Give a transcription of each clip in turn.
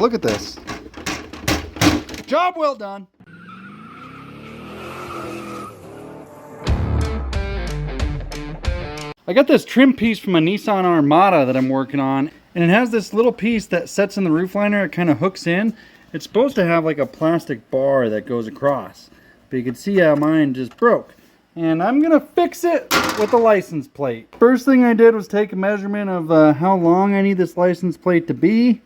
Look at this. Job well done. I got this trim piece from a Nissan Armada that I'm working on, and it has this little piece that sets in the roof liner. It kind of hooks in. It's supposed to have like a plastic bar that goes across, but you can see how mine just broke. And I'm gonna fix it with a license plate. First thing I did was take a measurement of how long I need this license plate to be.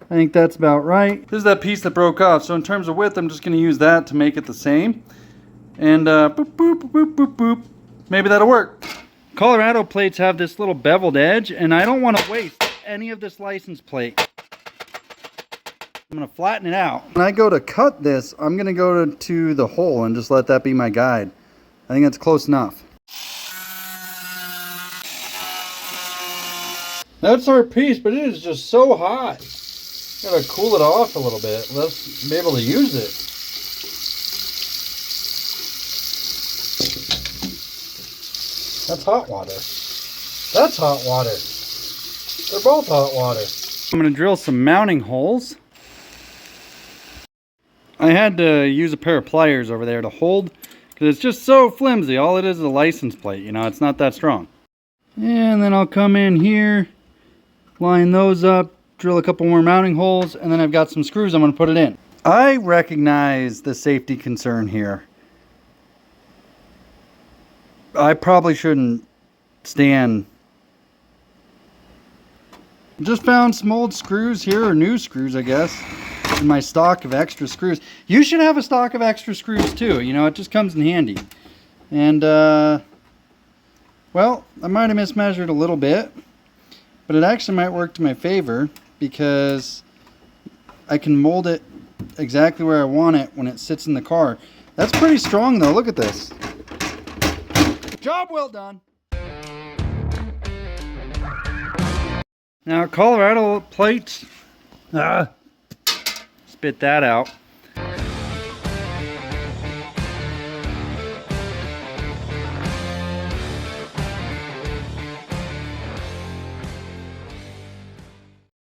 I think that's about right. This is that piece that broke off, so in terms of width, I'm just gonna use that to make it the same. And boop, boop, boop, boop, boop. Maybe that'll work. Colorado plates have this little beveled edge, and I don't want to waste any of this license plate. I'm going to flatten it out. When I go to cut this, I'm going to go to the hole and just let that be my guide. I think that's close enough. That's our piece, but it is just so hot. Gotta cool it off a little bit. Let's be able to use it. That's hot water. That's hot water. They're both hot water. I'm going to drill some mounting holes. I had to use a pair of pliers over there to hold, because it's just so flimsy. All it is a license plate, you know, it's not that strong. And then I'll come in here, line those up, drill a couple more mounting holes, and then I've got some screws I'm going to put it in. I recognize the safety concern here. I probably shouldn't stand. Just found some old screws here, or new screws, I guess, in my stock of extra screws. You should have a stock of extra screws too. You know, it just comes in handy. And, well, I might have mismeasured a little bit, but it actually might work to my favor because I can mold it exactly where I want it when it sits in the car. That's pretty strong though. Look at this. Job well done. Now Colorado plates, spit that out.